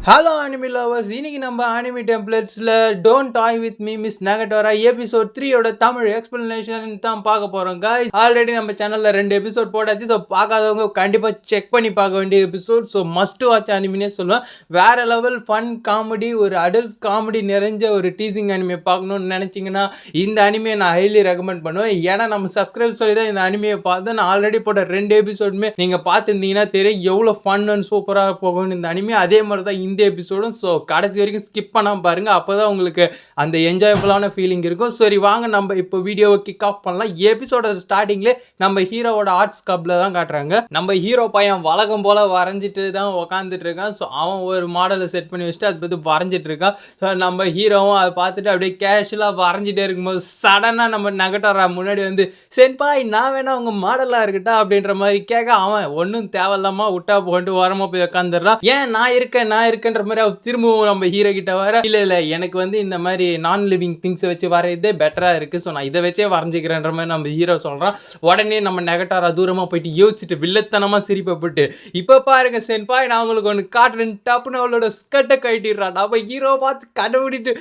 Hello anime lovers, இன்னைக்கு நம்ம anime டெம்ப்ளேட்ஸில் don't toy with me miss Nagatoro episode 3 Tamil explanation தான் பார்க்க போகிறோம் guys. ஆல்ரெடி நம்ம சேனலில் 2 எபிசோட் போட்டாச்சு. ஸோ பார்க்காதவங்க கண்டிப்பாக செக் பண்ணி பார்க்க வேண்டிய எபிசோட். ஸோ மஸ்ட் வாட்ச் அனிமினே சொல்லுவேன். வேறு லெவல் ஃபன் காமெடி, ஒரு அடல்ட் காமெடி நிறைஞ்ச ஒரு டீசிங் அனிமையை பார்க்கணுன்னு நினச்சிங்கன்னா இந்த அனிமையை நான் ஹைலி ரெக்கமெண்ட் பண்ணுவேன். ஏன்னா நம்ம சப்ஸ்கிரைப் சொல்லி தான் இந்த அனிமையை பார்த்து நான் ஆல்ரெடி போட்ட 2 எபிசோடுமே நீங்கள் பார்த்துருந்தீங்கன்னா தெரியும் எவ்வளோ ஃபன் அண்ட் சூப்பராக போகணும் இந்த அனிமே. அதே மாதிரி தான் இந்த எபிசோடும். ஸோ கடைசி வரைக்கும் ஸ்கிப் பண்ணாமல் பாருங்க, அப்போதான் உங்களுக்கு அந்த என்ஜாயபுளான ஃபீலிங் இருக்கும். சரி வாங்க நம்ம இப்போ வீடியோவை கிக் ஆஃப் பண்ணலாம். எபிசோட ஸ்டார்டிங்லேயே நம்ம ஹீரோவோட ஆர்ட்ஸ் கப்பில் தான் காட்டுறாங்க. நம்ம ஹீரோ பையன் வழக்கம் போல் வரைஞ்சிட்டு தான் உக்காந்துட்டு இருக்கான். ஸோ அவன் ஒரு மாடலை செட் பண்ணி வச்சுட்டு அதை பற்றி வரைஞ்சிட்டு இருக்கான். ஸோ நம்ம ஹீரோவும் அதை பார்த்துட்டு அப்படியே கேஷுவலாக வரைஞ்சிட்டே இருக்கும்போது சடனாக நம்ம நகட்டோரா முன்னாடி வந்து சென்பாய் நான் வேணா உங்கள் மாடலாக இருக்கட்டா அப்படின்ற மாதிரி கேட்க, அவன் ஒன்றும் தேவையில்லாமல் விட்டா போட்டு ஓரமாக போய் உட்காந்துடுறான். ஏன் நான் இருக்கேன்ற மாதிரி அவர் திரும்பவும் நம்ம ஹீரோ கிட்ட வர, இல்லை எனக்கு வந்து இந்த மாதிரி நான் லிவிங் திங்ஸை வச்சு வரையதே பெட்டராக இருக்குது, ஸோ நான் இதை வச்சே வரைஞ்சிக்கிறேன்ற மாதிரி நம்ம ஹீரோ சொல்கிறான். உடனே நம்ம நெகட்டாரா தூரமாக போயிட்டு யோசிச்சுட்டு வில்லத்தனமாக சிரிப்பப்பட்டு, இப்போ பாருங்க சென்பாய் நான் உங்களுக்கு ஒன்று காட்டுறேன் டப்புன்னு அவளோட ஸ்கர்ட்டை கட்டிடுறான். நம்ம ஹீரோ பார்த்து கண்டுபிடிட்டு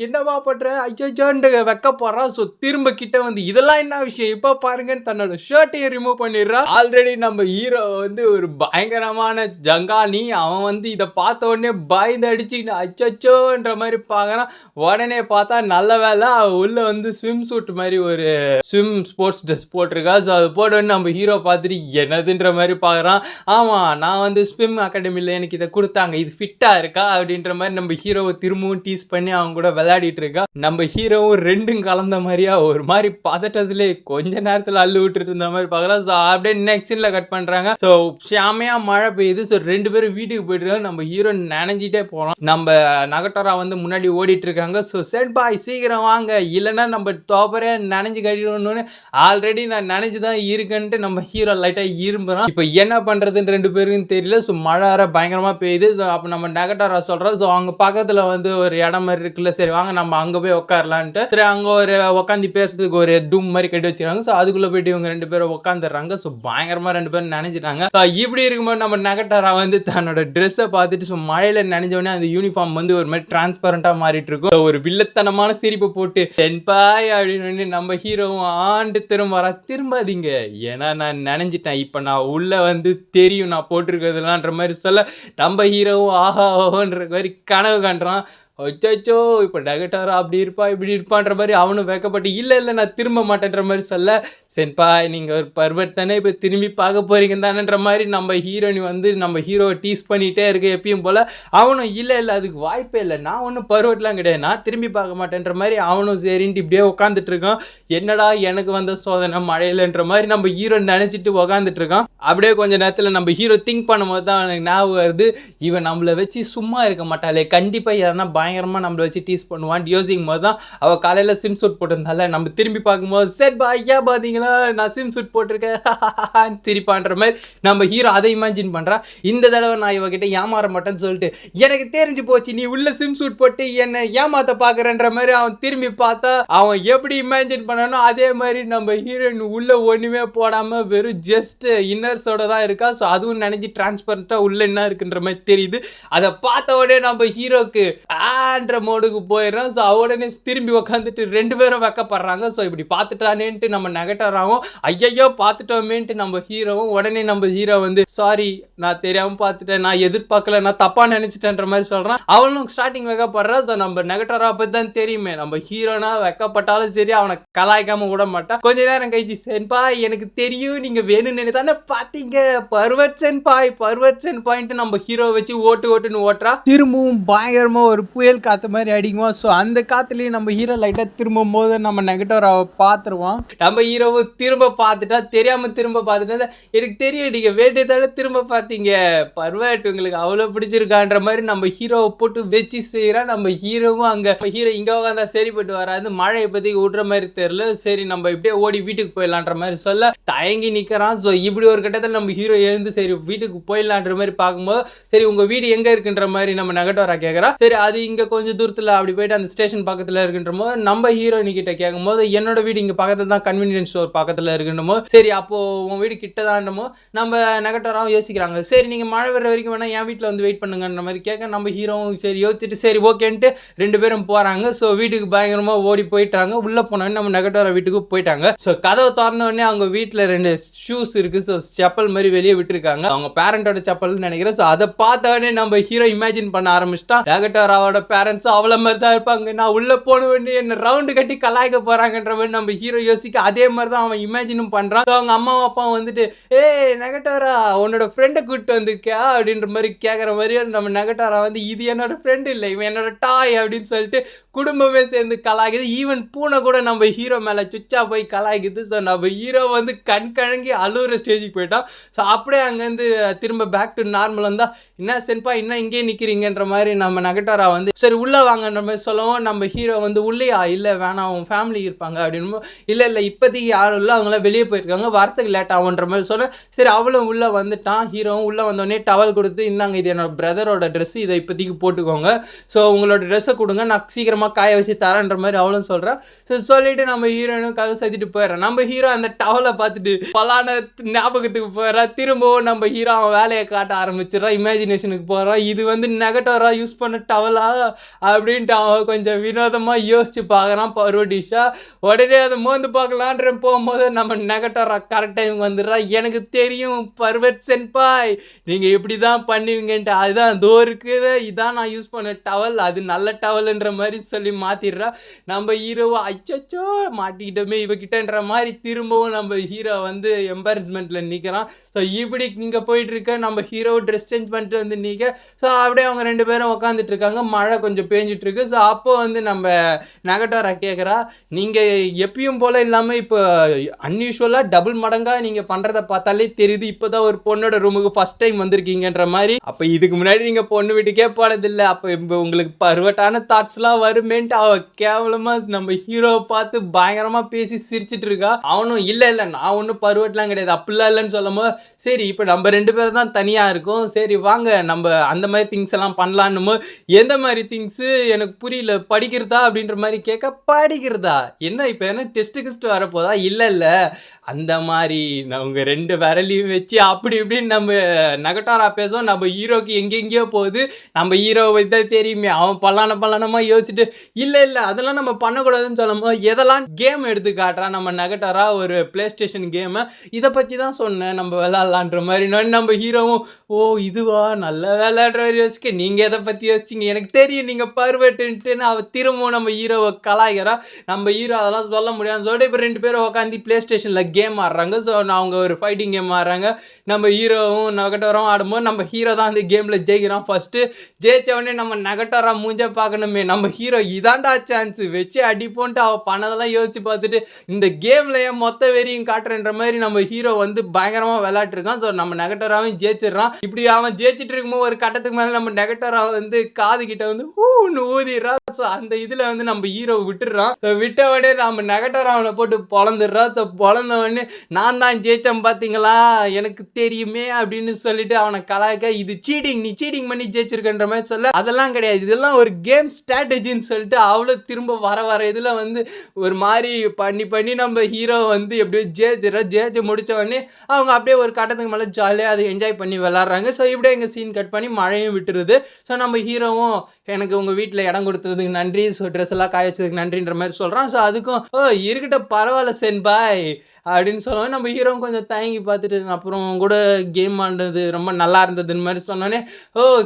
என்னவா பண்ணுற ஐயோன்ற வைக்க போகிறான். ஸோ திரும்ப கிட்ட வந்து இதெல்லாம் என்ன விஷயம் இப்போ பாருங்கன்னு தன்னோட ஷர்ட்டையும் ரிமூவ் பண்ணிடுறான். ஆல்ரெடி நம்ம ஹீரோ வந்து ஒரு பயங்கரமான ஜங்கானி. அவன் வந்து இதை பார்த்த உடனே பயந்து அடிச்சுக்கிட்டு அச்சோன்ற மாதிரி பார்க்குறான். உடனே பார்த்தா நல்ல வேலை உள்ளே வந்து ஸ்விம் சூட் மாதிரி ஒரு ஸ்விம் ஸ்போர்ட்ஸ் ட்ரெஸ் போட்டிருக்கா. ஸோ அது போட்ட உடனே நம்ம ஹீரோ பார்த்துட்டு என்னதுன்ற மாதிரி பார்க்குறான். ஆமாம் நான் வந்து ஸ்விம் அகாடமியில் எனக்கு இதை கொடுத்தாங்க, இது ஃபிட்டாக இருக்கா அப்படின்ற மாதிரி நம்ம ஹீரோவை திரும்பவும் டீஸ் பண்ணி அவங்க கூட விளையாடிட்டு இருக்கா. நம்ம ஹீரோவும் ரெண்டும் கலந்த மாதிரியா ஒரு மாதிரி பதட்டத்திலே கொஞ்ச நேரத்தில் அள்ளு விட்டுட்டு இருந்த மாதிரி பார்க்குறான். ஸோ அப்படியே நெக்ஸ்ட் சீனில் கட் பண்ணுறாங்க. ஸோ ஷாமையாக மழை பெய்யுது. ஸோ 2 பேரும் வீட்டுக்கு போயிட்டு நம்ம ஹீரோ நினைஞ்சிட்டே போகிறோம். நம்ம நகட்டோரா வந்து முன்னாடி ஓடிட்டு இருக்காங்க. ஸோ சென்பாய் சீக்கிரம் வாங்க, இல்லைன்னா நம்ம தோப்பரே நனைஞ்சு கட்டிடணும்னு ஆல்ரெடி நான் நினைஞ்சு தான் இருக்குன்ட்டு நம்ம ஹீரோ லைட்டாக இரும்புறான். இப்போ என்ன பண்ணுறதுன்னு 2 பேருக்கும் தெரியல. ஸோ மழை வர பயங்கரமாக பெய்யுது. ஸோ அப்போ நம்ம நகட்டோரா சொல்கிறோம். ஸோ அவங்க பக்கத்தில் வந்து ஒரு இடம் மாதிரி இருக்குல்ல, சரி வாங்க நம்ம அங்கே போய் உட்காரலான்ட்டு. சரி அங்கே ஒரு உட்காந்து பேசுறதுக்கு ஒரு டூம் மாதிரி கட்டி வச்சுருக்காங்க. ஸோ அதுக்குள்ளே போயிட்டு இவங்க 2 பேரும் உட்காந்துடுறாங்க. ஸோ பயங்கரமாக 2 பேரும் நினைஞ்சிட்டாங்க. ஸோ இப்படி இருக்கும்போது நம்ம நகட்டோரா வந்து தன்னோட ட்ரெஸ்ஸை பார்த்துட்டு ஸோ மழையில் நினைஞ்சோடனே அந்த யூனிஃபார்ம் வந்து ஒரு மாதிரி டிரான்ஸ்பரண்டாக மாறிட்டு இருக்கும். ஒரு வில்லத்தனமான சிரிப்பு போட்டு தென்பாய் அப்படின்னு நம்ம ஹீரோவும் ஆண்டு திரும்பாதீங்க ஏன்னா நான் நினைஞ்சிட்டேன், இப்போ நான் உள்ள வந்து தெரியும் நான் போட்டிருக்கிறதுலான்ற மாதிரி சொல்ல நம்ம ஹீரோவும் ஆஹா ஓன்ற மாதிரி கனவு காண்றான். அச்சோ இப்போ நெகட்டாரா அப்படி இருப்பா இப்படி இருப்பான்ற மாதிரி அவனும் வைக்கப்பட்டு இல்லை நான் திரும்ப மாட்டேன்ற மாதிரி சொல்ல, சென்பாய் நீங்கள் ஒரு பர்வட் தானே இப்போ திரும்பி பார்க்க போறீங்க தானேன்ற மாதிரி நம்ம ஹீரோனி வந்து நம்ம ஹீரோவை டீஸ் பண்ணிகிட்டே இருக்க எப்பயும் போல். அவனும் இல்லை அதுக்கு வாய்ப்பே இல்லை, நான் ஒன்றும் பர்வட்லாம் கிடையாது, நான் திரும்பி பார்க்க மாட்டேன்ற மாதிரி அவனும் சரின்ட்டு இப்படியே உட்காந்துட்டு இருக்கான். என்னடா எனக்கு வந்த சோதனை மழையிலன்ற மாதிரி நம்ம ஹீரோ நினச்சிட்டு உக்காந்துட்டு இருக்கான். அப்படியே கொஞ்சம் நேரத்தில் நம்ம ஹீரோ திங்க் பண்ணும்போது தான் எனக்கு ஞாபகம் வருது, இவன் நம்மளை வச்சு சும்மா இருக்க மாட்டாளே, கண்டிப்பாக எதனா பயங்கரமாக நம்மளை வச்சு டீஸ் பண்ணுவான். யோசிக்கும் போது தான் அவள் காலையில் ஸ்விம் சூட் போட்டிருந்தால நம்ம திரும்பி பார்க்கும்போது செட் ஐயா பார்த்தீங்களா நான் ஸ்விம் சூட் போட்டிருக்கேன் சிரிப்பான்ற மாதிரி நம்ம ஹீரோ அதை இமேஜின் பண்ணுறான். இந்த தடவை நான் இவகிட்ட ஏமாற மாட்டேன்னு சொல்லிட்டு எனக்கு தெரிஞ்சு போச்சு நீ உள்ள ஸ்விம் சூட் போட்டு என்னை ஏமாத்த பார்க்குறன்ற மாதிரி அவன் திரும்பி பார்த்தா அவன் எப்படி இமேஜின் பண்ணணும் அதே மாதிரி நம்ம ஹீரோயின் உள்ள ஒன்றுமே போடாமல் வெறும் ஜஸ்ட் இன்னர்ஸோட தான் இருக்கா. ஸோ அதுவும் நினைஞ்சு டிரான்ஸ்பரண்டாக உள்ள என்ன இருக்குன்ற மாதிரி தெரியுது. அதை பார்த்த உடனே நம்ம ஹீரோக்கு ஆன்ற மோடுக்கு போயிடுறான். ஸோ உடனே திரும்பி உட்காந்துட்டு 2 பேரும் வைக்கப்படுறாங்க. ஸோ இப்படி பார்த்துட்டானேன்ட்டு நம்ம நெகட்டராகவும் ஐயோ பார்த்துட்டோமேன்ட்டு நம்ம ஹீரோவும். உடனே நம்ம ஹீரோ வந்து சாரி நான் தெரியாமல் பார்த்துட்டேன், நான் எதிர்பார்க்கல, நான் தப்பாக நினச்சிட்டேன்ற மாதிரி சொல்கிறான். அவளும் ஸ்டார்டிங் வைக்கப்படுறான். ஸோ நம்ம நெகட்டரா பற்றி தான் தெரியுமே, நம்ம ஹீரோனா வைக்கப்பட்டாலும் சரி அவனை கலாய்க்காம விட மாட்டான். கொஞ்ச நேரம் கழிச்சு சென்பாய் எனக்கு தெரியும் நீங்கள் வேணும்னு தானே பார்த்தீங்க பர்வட் சென்பாய்ன்ட்டு நம்ம ஹீரோ வச்சு ஓட்டுன்னு ஓட்டுறா. திரும்பவும் பயங்கரமாக ஒரு புயல் காற்று மாதிரி அடிக்குமா. ஸோ அந்த காற்றுலேயும் நம்ம ஹீரோ லைட்டாக திரும்பும் போது நம்ம நெகட்டோராவை பார்த்துருவான். நம்ம ஹீரோவை திரும்ப பார்த்துட்டா தெரியாமல் திரும்ப பார்த்துட்டா எனக்கு தெரியும் நீங்கள் வேண்டியதால திரும்ப பார்த்தீங்க பர்வட் உங்களுக்கு அவ்வளோ பிடிச்சிருக்கான்ற மாதிரி நம்ம ஹீரோவை போட்டு வச்சு செய்கிறான். நம்ம ஹீரோவும் அங்கே ஹீரோ இங்கே உட்காந்தா சரிப்பட்டு வராது, மழையை பற்றி விடுற மாதிரி தெரியல, சரி நம்ம இப்படியே ஓடி வீட்டுக்கு போயிடலான்ற மாதிரி சொல்ல தயங்கி நிற்கிறான். ஸோ இப்படி ஒரு கட்டத்தில் நம்ம ஹீரோ எழுந்து சரி வீட்டுக்கு போயிடலான்ற மாதிரி பார்க்கும்போது சரி உங்கள் வீடு எங்கே இருக்குன்ற மாதிரி நம்ம நெகட்டோரா கேட்குறா. சரி அது இங்கே கொஞ்சம் தூரத்தில் அப்படி போயிட்டு அந்த ஸ்டேஷன் பக்கத்தில் இருக்குன்ற போது நம்ம ஹீரோயினி கிட்ட கேட்கும்போது என்னோட வீடு இங்கே பக்கத்தில் தான் கன்வீனியன்ஸ் ஸ்டோர் பக்கத்தில் இருக்குன்றமோ சரி அப்போ உன் வீடு கிட்ட தான்மோ நம்ம நெகட்டோராவும் யோசிக்கிறாங்க. சரி நீங்கள் மழை வர வரைக்கும் வேணா என் வீட்டில் வந்து வெயிட் பண்ணுங்கன்ற மாதிரி கேட்க நம்ம ஹீரோவும் சரி யோசிச்சுட்டு சரி ஓகேன்ட்டு 2 பேரும் போகிறாங்க. ஸோ வீட்டுக்கு பயங்கரமாக ஓடி போயிட்டாங்க. உள்ளே போனோடனே நம்ம நெகட்டோரா வீட்டுக்கு போயிட்டாங்க. ஸோ கதவை திறந்த உடனே அவங்க வீட்டில் 2 ஷூஸ் இருக்குது. ஸோ செப்பல் மாதிரி வெளியே விட்டுருக்காங்க. அவங்க பேரண்டோட செப்பல்னு நினைக்கிறேன். ஸோ அதை பார்த்தவொடனே நம்ம ஹீரோ இமேஜின் பண்ண ஆரம்பிச்சிட்டான் நெகட்டோராவோட பேரண்ட்ஸும் அவ்வளோ மாதிரி தான் இருப்பாங்க. நான் உள்ளே போன உடனே என்ன ரவுண்டு கட்டி கலாய்க்க போகிறாங்கன்ற மாதிரி நம்ம ஹீரோ யோசிக்க அதே மாதிரி தான் அவன் இமேஜினும் பண்ணுறான். ஸோ அவங்க அம்மாவும் அப்பாவும் வந்துட்டு நெகட்டோரா உன்னோட ஃப்ரெண்டை கூப்பிட்டு வந்துருக்கியா அப்படின்ற மாதிரி கேட்குற மாதிரி நம்ம நெகட்டோரா வந்து இது என்னோட ஃப்ரெண்டு இல்லை இவன் என்னோட டாய் அப்படின்னு சொல்லிட்டு குடும்பமே சேர்ந்து கலாய்க்குது. ஈவன் பூனை கூட நம்ம ஹீரோ மேலே சுச்சா போய் கலாய்க்குது. ஸோ நம்ம ஹீரோ வந்து கண்கழங்கி அழுகிற ஸ்டேஜுக்கு போயிட்டான். ஸோ அப்படியே அங்கேருந்து திரும்ப பேக் டு நார்மல் வந்தால் என்ன சென்பா இன்னும் இங்கேயே நிற்கிறீங்கன்ற மாதிரி நம்ம நெகட்டோரா வந்து சரி உள்ளே வாங்கன்ற மாதிரி சொல்லவும் நம்ம ஹீரோ வந்து உள்ளேயா இல்லை வேணாம் அவங்க ஃபேமிலி இருப்பாங்க அப்படின்னு இல்லை இப்போதைக்கு யாரும் இல்லை அவங்களாம் வெளியே போயிருக்காங்க வரத்துக்கு லேட் ஆகுன்ற மாதிரி சொல்ல சரி அவளும் உள்ளே வந்துட்டான். ஹீரோவும் உள்ளே வந்தோடனே டவல் கொடுத்து இந்தாங்க இது என்னோட பிரதரோட ட்ரெஸ்ஸு இதை இப்போதைக்கு போட்டுக்கோங்க. ஸோ உங்களோட ட்ரெஸ்ஸை கொடுங்க நான் சீக்கிரமாக காய வச்சு தரேன்ற மாதிரி அவளும் சொல்கிறான். ஸோ சொல்லிட்டு நம்ம ஹீரோனும் கதை சத்திட்டு போயிடறான். நம்ம ஹீரோ அந்த டவலை பார்த்துட்டு பலான ஞாபகத்துக்கு போயிடறான். திரும்பவும் நம்ம ஹீரோ அவன் வேலையை காட்ட ஆரம்பிச்சிடறான். இமேஜினேஷனுக்கு போகிறான். இது வந்து நெகட்டோரா யூஸ் பண்ண டவலா அப்படின்ட்டு அவன் கொஞ்சம் வினோதமாக யோசிச்சு பார்க்குறான் பர்வடிஷா. உடனே அதை மோந்து பார்க்கலான்ற போகும்போது நம்ம நெகட்டோரா கரெக்ட் டைம் வந்துடுறான். எனக்கு தெரியும் பர்வட் சென்பாய் நீங்கள் இப்படி தான் பண்ணுவீங்கன்ட்டு அதுதான் தோ இருக்குது இதான் நான் யூஸ் பண்ண டவல் அது நல்ல டவல்ன்ற மாதிரி சொல்லி மாற்றிடுறா. நம்ம ஹீரோவை அச்சோ மாட்டிக்கிட்டோமே இவகிட்டன்ற மாதிரி திரும்பவும் நம்ம ஹீரோ வந்து எம்பாரஸ்மெண்ட்டில் நிற்கிறான். ஸோ இப்படி இங்கே போயிட்டுருக்க நம்ம ஹீரோ ட்ரெஸ் சேஞ்ச் பண்ணிட்டு வந்து நிற்க. ஸோ அப்படியே அவங்க 2 பேரும் உட்காந்துட்டு இருக்காங்க. மழை கொஞ்சம் பேஞ்சிட்ருக்கு. ஸோ அப்போ வந்து நம்ம நெகட்டோரா கேட்குறா நீங்கள் எப்பயும் போல் இல்லாமல் இப்போ அன்யூஷுவலாக டபுள் மடங்காக நீங்கள் பண்ணுறதை பார்த்தாலே தெரியுது இப்போ தான் ஒரு பொண்ணோட ரூமுக்கு ஃபஸ்ட் டைம் வந்திருக்கீங்கன்ற மாதிரி. அப்போ இதுக்கு முன்னாடி நீங்கள் பொண்ணு வீட்டுக்கே போனதில்லை அப்போ இப்போ உங்களுக்கு பர்வட்டான தாட்ஸ்லாம் வருமேன்ட்டு அவள் கேவலமாக நம்ம ஹீரோவை பார்த்து பயங்கரமாக பேசி சிரிச்சிட்டு இருக்கா. அவனும் இல்லை நான் ஒன்றும் பருவட்டெலாம் கிடையாது அப்படிலாம் இல்லைன்னு சொல்லும்போது சரி இப்போ நம்ம 2 பேரும் தான் தனியாக இருக்கோம் சரி வாங்க நம்ம அந்த மாதிரி திங்ஸ் எல்லாம் பண்ணலான்னு எந்த மாதிரி திங்ஸு எனக்கு புரியல படிக்கிறதா அப்படின்ற மாதிரி கேட்க படிக்கிறதா என்ன இப்போ என்ன டெஸ்ட் வரப்போதா இல்லை அந்த மாதிரி அவங்க 2 விரலையும் வச்சு அப்படி இப்படின்னு நம்ம நெகட்டோரா பேசுவோம். நம்ம ஹீரோக்கு எங்கெங்கேயோ போகுது. நம்ம ஹீரோவை தான் தெரியுமே அவன் பல்லானமாக யோசிச்சுட்டு இல்லை அதெல்லாம் நம்ம பண்ணக்கூடாதுன்னு சொல்லும்போது எதெல்லாம் கேம் எடுத்து காட்டுறான் நம்ம நெகட்டோரா ஒரு பிளே ஸ்டேஷன் கேமை இதை பற்றி தான் சொன்னேன் நம்ம விளாட்லான்ற மாதிரி நம்ம ஹீரோவும் ஓ இதுவா நல்ல விளையாடுற மாதிரி யோசிக்க நீங்கள் எதை பற்றி யோசிச்சிங்க எனக்கு தெரியும் நீங்கள் பருவட்டுன்ட்டுன்னு அவள் திரும்பவும் நம்ம ஹீரோவை கலாய்கிறா. நம்ம ஹீரோ அதெல்லாம் சொல்ல முடியாதுன்னு சொல்லிட்டு இப்போ 2 பேரும் உட்காந்து பிளே ஸ்டேஷனில் கேம் ஆடுறாங்க. ஸோ அவங்க ஒரு ஃபைட்டிங் கேம் ஆடுறாங்க. நம்ம ஹீரோவும் நெகட்டோராவும் ஆடும்போது நம்ம ஹீரோ தான் அந்த கேமில் ஜெயிக்கிறான். ஃபஸ்ட்டு ஜெயிச்ச உடனே நம்ம நெகட்டோரா மூஞ்ச பார்க்கணுமே நம்ம ஹீரோ இதாண்டா சான்ஸ் வச்சு அடிப்போன்ட்டு அவள் பண்ணதெல்லாம் யோசிச்சு பார்த்துட்டு இந்த கேமில் ஏன் மொத்த வெறியும் காட்டுறன்ற மாதிரி நம்ம ஹீரோ வந்து பயங்கரமாக விளையாட்டுருக்கான். ஸோ நம்ம நெகட்டோராவையும் ஜெயிச்சிடுறான். இப்படி அவன் ஜெயிச்சிட்டு இருக்கும்போது ஒரு கட்டத்துக்கு மேலே நம்ம நெகட்டோரா வந்து காது கிட்ட வந்து ஊன்னு ஊதிடுறான். ஸோ அந்த இதில் வந்து நம்ம ஹீரோ விட்டுடுறான். ஸோ விட்ட உடனே நம்ம நெகட்டோரா அவனை போட்டு பொழந்துடுறான். ஸோ பொழந்த உடனே நான் தான் ஜெயிச்சேன் பார்த்தீங்களா எனக்கு தெரியுமே அப்படின்னு சொல்லிட்டு அவனை கலாய்க்க இது சீட்டிங் நீ சீட்டிங் பண்ணி ஜெயிச்சிருக்கன்ற மாதிரி சொல்ல அதெல்லாம் கிடையாது இதெல்லாம் ஒரு கேம் ஸ்ட்ராட்டஜின்னு சொல்லிட்டு அவ்வளோ திரும்ப வர இதில் வந்து ஒரு மாதிரி பண்ணி நம்ம ஹீரோ வந்து எப்படியோ ஜெயிச்சு முடிச்ச உடனே அவங்க அப்படியே ஒரு கட்டத்துக்கு மேலே ஜாலியாக அதை என்ஜாய் பண்ணி விளாட்றாங்க. ஸோ இப்படியே எங்கள் சீன் கட் பண்ணி மழையும் விட்டுருது. ஸோ நம்ம ஹீரோவும் எனக்கு உங்கள் வீட்டில் இடம் கொடுத்ததுக்கு நன்றி ஸோ ட்ரெஸ் எல்லாம் காய வச்சதுக்கு நன்றின்ற மாதிரி சொல்கிறான். ஸோ அதுக்கும் இருக்கட்ட பரவாயில்ல சென்பாய் அப்படின்னு சொல்லுவோம். நம்ம ஹீரோ கொஞ்சம் தயங்கி பார்த்துட்டு அப்புறம் கூட கேம் ஆடுறது ரொம்ப நல்லா இருந்ததுன்னு மாதிரி சொன்னோன்னே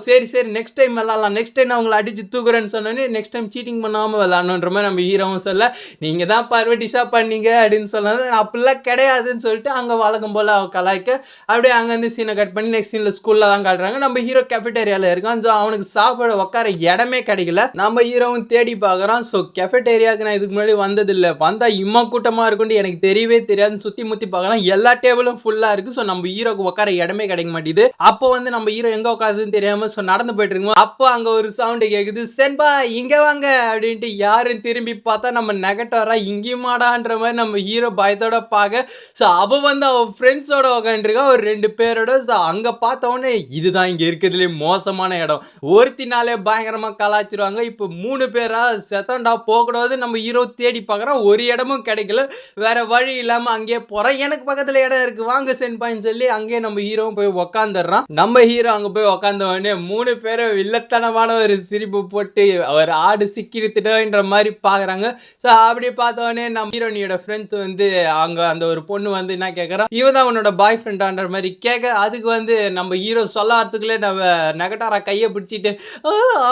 சரி நெக்ஸ்ட் டைம் விளாட்லாம் நெக்ஸ்ட் டைம் நான் உங்களை அடித்து தூக்குறேன்னு சொன்னோன்னே நெக்ஸ்ட் டைம் சீட்டிங் பண்ணாமல் விளாட்ணுன்ற மாதிரி நம்ம ஹீரோவும் சொல்ல நீங்கள் தான் பர்வட்டிஷாக பண்ணீங்க அப்படின்னு சொன்னது அப்படிலாம் கிடையாதுன்னு சொல்லிட்டு அங்கே வழக்கம் போல் அவள் கலாய்க்க அப்படியே அங்கேருந்து சீனை கட் பண்ணி நெக்ஸ்ட் சீனில் ஸ்கூலில் தான் காட்டுறாங்க. நம்ம ஹீரோ கேஃபெட்டேரியாவில் இருக்கான். ஸோ அவனுக்கு சாப்பாடு உட்கார இடமே கிடைக்கல. நம்ம ஹீரோவும் தேடி பார்க்குறான். ஸோ கேஃபெட்டேரியாவுக்கு நான் இதுக்கு முன்னாடி வந்ததில்லை வந்தால் இம்மா கூட்டமாக இருக்குன்னு எனக்கு தெரியவே தெரியாது இருக்கான்னு சுற்றி முற்றி பார்க்கலாம், எல்லா டேபிளும் ஃபுல்லாக இருக்குது. ஸோ நம்ம ஹீரோக்கு உட்கார இடமே கிடைக்க மாட்டேது. அப்போ வந்து நம்ம ஹீரோ எங்கே உட்காருதுன்னு தெரியாமல் ஸோ நடந்து போயிட்டு இருக்கோம். அப்போ அங்கே ஒரு சவுண்டு கேட்குது, சென்பா இங்கே வாங்க அப்படின்ட்டு. யாருன்னு திரும்பி பார்த்தா நம்ம நெகட்டோரா. இங்கேயுமாடான்ற மாதிரி நம்ம ஹீரோ பயத்தோட பார்க்க. ஸோ அவள் வந்து அவள் ஃப்ரெண்ட்ஸோட உட்காந்துருக்கா ஒரு 2 பேரோட. ஸோ அங்கே பார்த்தவொடனே இதுதான் இங்கே இருக்கிறதுலே மோசமான இடம், ஒருத்தினாலே பயங்கரமாக கலாச்சிருவாங்க. இப்போ 3 பேரா செத்தண்டா போகக்கூடாது. நம்ம ஹீரோ தேடி பார்க்குறோம், ஒரு இடமும் கிடைக்கல. வேற வழி இல்லாமல் அங்கேயே போகிறோம். எனக்கு பக்கத்தில் இடம் இருக்குது வாங்க சென்பாயின்னு சொல்லி அங்கேயே நம்ம ஹீரோவும் போய் உக்காந்துடுறான். நம்ம ஹீரோ அங்கே போய் உக்காந்த உடனே 3 பேரும் வில்லத்தனமான ஒரு சிரிப்பு போட்டு அவர் ஆடு சிக்கிடுத்துட்டோன்ற மாதிரி பார்க்குறாங்க. ஸோ அப்படி பார்த்தோடனே நம்ம ஹீரோனியோட ஃப்ரெண்ட்ஸ் வந்து அங்கே அந்த ஒரு பொண்ணு வந்து என்ன கேட்குறான், இவன் தான் உன்னோட பாய் ஃப்ரெண்டான்ற மாதிரி கேட்க, அதுக்கு வந்து நம்ம ஹீரோ சொல்லாததுக்குள்ளே நம்ம நெகட்டாரா கையை பிடிச்சிட்டு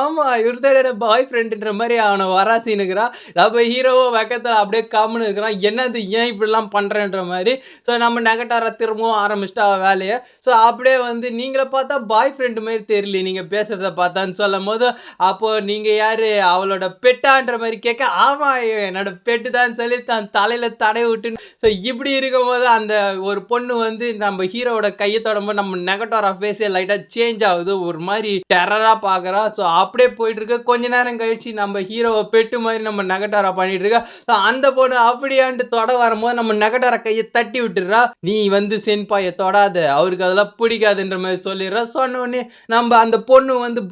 ஆமாம் இவர் தான் பாய் ஃப்ரெண்டுன்ற மாதிரி அவனை வராசின்னுக்கிறான். நம்ம ஹீரோவோ வெக்கத்தில் அப்படியே கம்முன்னு இருக்கிறான், என்னது ஏன் இப்படிலாம் பண்ணுறேன்ற மாதிரி. ஸோ நம்ம நெகட்டாரா திரும்பவும் ஆரம்பிச்சிட்டா வேலையை. ஸோ அப்படியே வந்து நீங்களே பார்த்தா பாய் ஃப்ரெண்டு மாதிரி தெரியல நீங்கள் பேசுகிறத பார்த்தான்னு சொல்லும் போது, அப்போது நீங்கள் யார் அவளோட பெட்டான்ற மாதிரி கேட்க, ஆமாம் என்னோட பெட்டு தான் சொல்லி தான் தலையில் தடை விட்டுன்னு. ஸோ இப்படி இருக்கும் போது அந்த ஒரு பொண்ணு வந்து நம்ம ஹீரோவோட கையை தொடரும்போது நம்ம நெகட்டாரா ஃபேஸே லைட்டாக சேஞ்ச் ஆகுது, ஒரு மாதிரி டெரராக பார்க்குறா. ஸோ அப்படியே போயிட்டு இருக்க. கொஞ்ச நேரம் கழிச்சு நம்ம ஹீரோவை பெட்டு மாதிரி நம்ம நெகட்டாரா பண்ணிட்டு இருக்கா. ஸோ அந்த பொண்ணு அப்படியான்ட்டு தொட வரும்போது நம்ம நெகட்டாரா கையை தட்டி விட்டுடுறா. நீ வந்து சென்பாயை தொடாத, அவருக்கு அதெல்லாம் பிடிக்காதுன்ற மாதிரி சொல்லிடுறா. சொன்னோடனே நம்ம அந்த பொண்ணு வந்து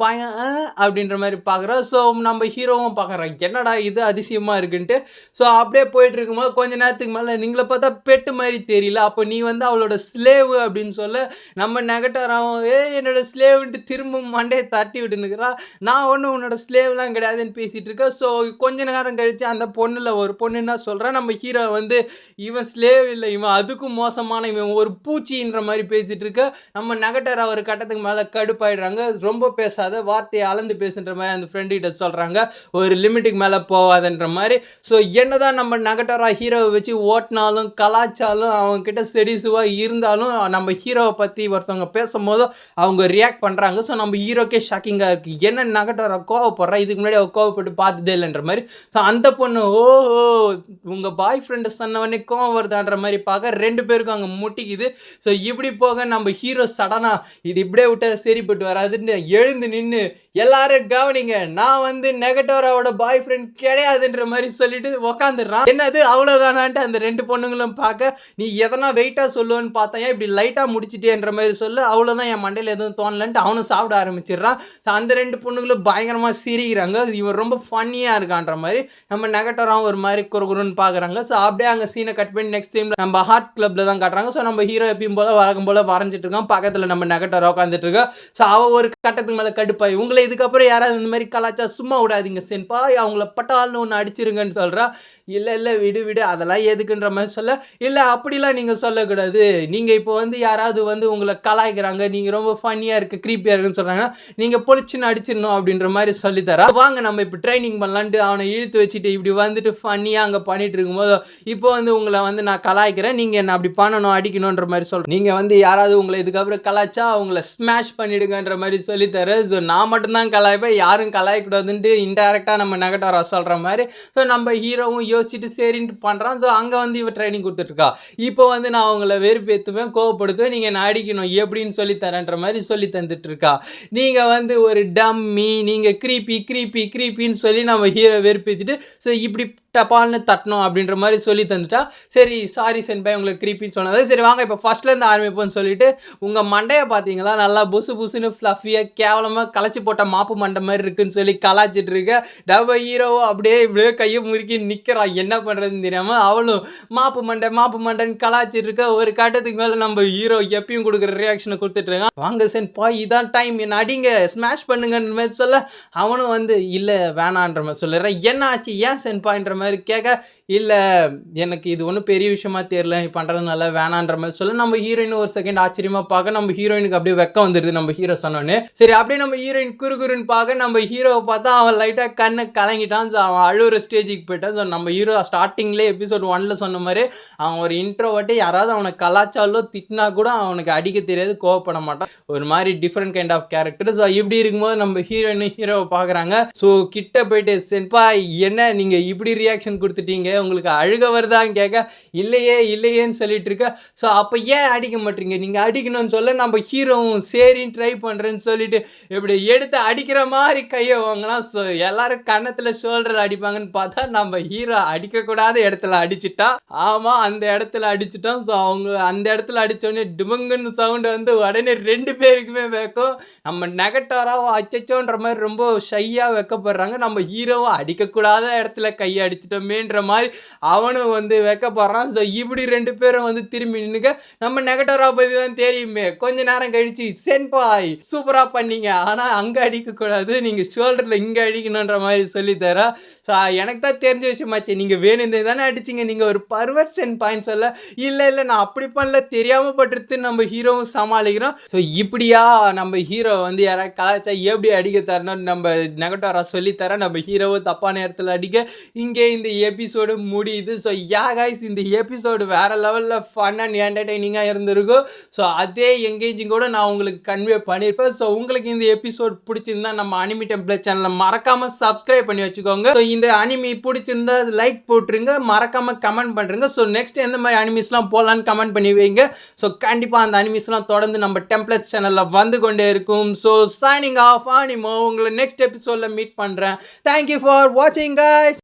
அப்படின்ற மாதிரி பார்க்குறா. ஸோ நம்ம ஹீரோவும் பார்க்குறான், என்னடா இது அதிசயமாக இருக்குன்ட்டு. ஸோ அப்படியே போயிட்டு இருக்கும்போது கொஞ்ச நேரத்துக்கு மேலே நீங்களை பார்த்தா பெட்டு மாதிரி தெரியல, அப்போ நீ வந்து அவளோட ஸ்லேவு அப்படின்னு சொல்ல நம்ம நெகட்டாராவும் என்னோட ஸ்லேவுன்ட்டு திரும்ப மண்டையை தட்டி விட்டுனுக்குறா. நான் ஒன்றும் உன்னோட ஸ்லேவ்லாம் கிடையாதுன்னு பேசிகிட்டு இருக்கேன். ஸோ கொஞ்ச நேரம் கழித்து அந்த பொண்ணில் ஒரு பொண்ணு என்ன சொல்கிறேன், நம்ம ஹீரோ வந்து இவன் ஸ்லேவ் இல்லை, இவன் அதுக்கும் மோசமான இவன் ஒரு பூச்சின்ற மாதிரி பேசிகிட்டு இருக்க. நம்ம நெகட்டாரா ஒரு கட்டத்துக்கு மேலே கடுப்பாயிடுறாங்க, ரொம்ப பேசாத வார்த்தையை அளந்து பேசுன்ற மாதிரி அந்த ஃப்ரெண்டுகிட்ட சொல்கிறாங்க, ஒரு லிமிட்டுக்கு மேலே போகாதுன்ற மாதிரி. ஸோ என்னதான் நம்ம நெகட்டாரா ஹீரோவை வச்சு ஓட்டினாலும் கலாச்சாலும் அவங்கக்கிட்ட செடிசுவாக இருந்தாலும் நம்ம ஹீரோவை பற்றி ஒருத்தவங்க பேசும்போதும் அவங்க ரியாக்ட் பண்ணுறாங்க. ஸோ நம்ம ஹீரோக்கே ஷாக்கிங்காக இருக்குது, என்ன நெகட்டாரா கோவப்படுறா, இதுக்கு முன்னாடி அவள் கோவப்பட்டு பார்த்ததே இல்லைன்ற மாதிரி. ஸோ அந்த பொண்ணு ஓஹோ உங்கள் பாய் ஃப்ரெண்டு சொன்னவொடனே கோவம் வருதான்ற மாதிரி பார்க்க 2 பேருக்கும் அங்கே முட்டிக்குது. ஸோ இப்படி போக நம்ம ஹீரோ சடனாக இது இப்படியே விட்ட சரிப்பட்டு வராதுன்னு எழுந்து நின்று எல்லாரும் கவனிங்க, நான் வந்து நெகட்டாராவோட பாய் ஃப்ரெண்ட் கிடையாதுன்ற மாதிரி சொல்லிட்டு உக்காந்துடுறான். என்னது அவ்வளோதானான்ட்டு அந்த 2 பொண்ணுங்களும் பார்க்க, நீ எதனா வெயிட்டாக சொல்லுவேன்னு பார்த்தா இப்படி லைட்டாக முடிச்சிட்டேன்ற மாதிரி சொல்லு, அவ்வளோதான் என் மண்டையில் எதுவும் தோணலன்ட்டு அவனும் சாப்பிட ஆரம்பிச்சிடுறான். ஸோ அந்த 2 பொண்ணுங்களும் பயங்கரமாக சிரிக்கிறாங்க, இவன் ரொம்ப ஃபன்னியாக இருக்கான்ற மாதிரி. நம்ம நெகட்டாராவும் ஒரு மாதிரி குறுகுறுன்னு பார்க்குறாங்க. ஸோ அப்படியே அங்கே சீனை கட் பண்ணி நெக்ஸ்ட் டைம் நம்ம ஹார்ட் கிளப்பில் தான் காட்டுறாங்க. ஸோ நம்ம ஹீரோ எப்பயும் போல் வழக்கம் போல் வரைஞ்சிட்டு இருக்கான், பக்கத்தில் நம்ம நெகட்டாரா உட்காந்துட்டு இருக்கா. ஸோ அவள் ஒரு கட்டத்துக்கு மேலே கடுப்பாய், உங்களை இதுக்கப்புறம் யாராவது இந்த மாதிரி கலாச்சா சும்மா விடாதீங்க சென்பா, அவங்கள பட்டால்னு ஒன்று அடிச்சிருங்கன்னு சொல்கிறா. இல்லை விடு அதெல்லாம் எதுக்குன்ற மாதிரி சொல்ல, இல்லை அப்படிலாம் நீங்கள் சொல்லக்கூடாது, நீங்கள் இப்போ வந்து யாராவது வந்து உங்களை கலாய்க்கிறாங்க, நீங்கள் ரொம்ப ஃபன்னியாக இருக்குது க்ரீப்பியாக இருக்குன்னு சொல்கிறாங்கன்னா நீங்கள் பொழிச்சுன்னு அடிச்சிடணும் அப்படின்ற மாதிரி சொல்லித்தரா. வாங்க நம்ம இப்போ ட்ரைனிங் பண்ணலான்ட்டு அவனை இழுத்து வச்சுட்டு இப்படி வந்துட்டு ஃபன்னியாக அங்கே பண்ணிட்டு இருக்கும்போது, இப்போ வந்து உங்களை வந்து நான் கலாய்க்கிறேன், நீங்கள் என்ன அப்படி பண்ணணும் அடிக்கணுன்ற மாதிரி சொல்கிறேன், நீங்கள் வந்து யாராவது உங்களை இதுக்கப்புறம் கலாய்ச்சா அவங்கள ஸ்மாஷ் பண்ணிடுங்கன்ற மாதிரி சொல்லித்தர. ஸோ நான் மட்டும்தான் கலாய்ப்பேன், யாரும் கலாய்க்கூடாதுன்ட்டு இன்டெரக்டாக நம்ம நெகட்டாரா சொல்கிற மாதிரி. ஸோ நம்ம ஹீரோவும் யோசிச்சுட்டு சரின்ட்டு பண்ணுறான். ஸோ அங்கே வந்து இவன் ட்ரைனிங் கொடுத்துட்ருக்கா. இப்போ வந்து நான் அவங்கள வெறுப்பேற்றுவேன், கோவப்படுத்துவேன், நீங்கள் என்ன அடிக்கணும் எப்படின்னு சொல்லித்தரேன்ற மாதிரி சொல்லி தந்துட்டுருக்கா. நீங்கள் வந்து ஒரு டம்மி, நீங்கள் க்ரீப்பின்னு சொல்லி நம்ம ஹீரோ வெறுப்பேற்றிட்டு ஸோ இப்படி டப்பால்னு தட்டணும் அப்படின்ற மாதிரி சொல்லி தந்துட்டா. சரி சாரி சென்பாய் உங்களுக்கு க்ரீப்பின்னு சொன்னது, சரி வாங்க இப்போ ஃபஸ்ட்லேருந்து ஆரம்பிப்போன்னு சொல்லிட்டு உங்கள் மண்டையை பார்த்தீங்களா நல்லா புசுன்னு ஃப்ளஃபியாக கேவலமாக களைச்சி போட்ட மாப்பு மண்டை மாதிரி இருக்குன்னு சொல்லி கலாச்சிட்டு இருக்க. டப ஹீரோவோ அப்படியே கையை முறுக்கி நிற்கிறான், என்ன பண்ணுறதுன்னு தெரியாமல். அவளும் மாப்பு மண்டைன்னு கலாச்சிட்டு இருக்க. ஒரு கட்டத்துக்கு மேலே நம்ம ஹீரோ எப்பயும் கொடுக்குற ரியாக்ஷனை கொடுத்துட்ருக்கான், வாங்க சென்பாய் இதான் டைம் என்ன அடிங்க ஸ்மாஷ் பண்ணுங்கன்ற மாதிரி சொல்ல, அவனும் வந்து இல்லை வேணான்ற மாதிரி சொல்லிடுறேன். என்ன ஆச்சு ஏன் சென்பாயின்ற மாதிரி கேட்க, இல்லை எனக்கு இது ஒன்றும் பெரிய விஷயமா தெரியல, நீ பண்ணுறதுனால வேணான்ற மாதிரி சொல்ல. நம்ம ஹீரோயின் ஒரு செகண்ட் ஆச்சரியமாக பார்க்க, நம்ம ஹீரோயினுக்கு அப்படியே வெக்கம் வந்துடுது நம்ம ஹீரோ சொன்னோன்னே. சரி அப்படியே நம்ம ஹீரோயின் குறுன்னு பார்க்க, நம்ம ஹீரோவை பார்த்தா அவன் லைட்டாக கண்ணை கலங்கிட்டான். ஸோ அவன் அழுகிற ஸ்டேஜுக்கு போயிட்டான். ஸோ நம்ம ஹீரோ ஸ்டார்டிங்லேயே எபிசோட் 1ல் சொன்ன மாதிரி அவன் ஒரு இன்ட்ரோவர்ட்டு, யாராவது அவனை கலாச்சாரோ திட்டினா கூட அவனுக்கு அடிக்க தெரியாது, கோவப்பட மாட்டான், ஒரு மாதிரி different kind of character. So இப்படி இருக்கும்போது நம்ம ஹீரோவை பார்க்குறாங்க. ஸோ கிட்ட போயிட்டு சென்பா என்ன நீங்கள் இப்படி ரியாக்ஷன் கொடுத்துட்டீங்க, உங்களுக்கு அழுக வருதான்னு கேட்க இல்லையே இல்லையேன்னு சொல்லிட்டு இருக்க. ஸோ அப்போ ஏன் அடிக்க மாட்டீங்க, நீங்கள் அடிக்கணும்னு சொல்ல நம்ம ஹீரோவும் சரின்னு ட்ரை பண்ணுறேன்னு சொல்லிட்டு இப்படி எடுத்து அடிக்கிற மாதிரி கையை வாங்கினா. ஸோ எல்லாரும் கன்னத்தில் ஷோல்டரில் அடிப்பாங்கன்னு பார்த்தா நம்ம ஹீரோ அடிக்கக்கூடாத இடத்துல அடிச்சுட்டா. ஆமாம், அந்த இடத்துல அடிச்சுட்டோம். ஸோ அவங்க அந்த இடத்துல அடித்தோடனே டிபங்குன்னு சவுண்டு வந்து உடனே 2 பேருக்குமே வைக்கும். நம்ம நெகட்டோராவோ அச்சச்சோன்ற மாதிரி ரொம்ப ஷையாக வைக்கப்படுறாங்க. நம்ம ஹீரோவை அடிக்கக்கூடாத இடத்துல கையை அடிச்சிட்டோமேன்ற மாதிரி அவனும் வந்து வைக்கப்படுறான். ஸோ இப்படி 2 பேரும் வந்து திரும்பி நின்னுக்க. நம்ம நெகட்டோரா பற்றி தான் தெரியுமே, கொஞ்ச நேரம் கழிச்சு சென்பாய் சூப்பராக பண்ணீங்க, ஆனால் அங்கே அடிக்கக்கூடாது, நீங்கள் ஷோல்டரில் இங்கே அடிக்கணுன்ற மாதிரி சொல்லித்தர. ஸோ எனக்கு தான் தெரிஞ்ச விஷயமாச்சு, நீங்கள் வேணுந்தே தானே அடிச்சிங்க, நீங்கள் ஒரு பர்வர்ட் சென்பாயின்னு சொல்ல இல்லை நான் அப்படி பண்ணல, தெரியாமல் பட்டுருத்து நம்ம ஹீரோவும் சமாளிக்கிறோம். ஸோ இப்படியா நம்ம ஹீரோ வந்து யாராவது கலாச்சா எப்படி அடிக்க தரணும்னு நம்ம நெகட்டோரா சொல்லித்தர. நம்ம ஹீரோவை தப்பான இடத்துல அடிக்க இங்கே இந்த எபிசோடு முடியுது. ஸோ கைஸ், இந்த எபிசோடு வேறு லெவலில் ஃபன் அண்ட் என்டர்டெய்னிங்காக இருந்திருக்கும். ஸோ அதே எங்கேஜிங்கோட நான் உங்களுக்கு கன்வே பண்ணியிருப்பேன். ஸோ உங்களுக்கு இந்த எபிசோட் பிடிச்சிருந்தா நம்ம அனிமி டெம்ப்ளேட் சேனலை மறக்காமல் சப்ஸ்கிரைப் பண்ணி வச்சுக்கோங்க. ஸோ இந்த அனிமி பிடிச்சிருந்தா லைக் போட்டுருங்க, மறக்காமல் கமெண்ட் பண்ணுறங்க. ஸோ நெக்ஸ்ட் எந்த மாதிரி அனிமிஸ்லாம் போடலான்னு கமெண்ட் பண்ணி வைங்க. ஸோ கண்டிப்பாக அந்த அனிமிஸ்லாம் தொடர்ந்து நம்ம டெம்ப்ளேட் சேனலில் வந்து கொண்டே இருக்கும். ஸோ சைனிங் ஆஃப் அனிமோ, உங்களை நெக்ஸ்ட் எபிசோடில் மீட் பண்ணுறேன். தேங்க்யூ ஃபார் வாட்சிங் கைஸ்.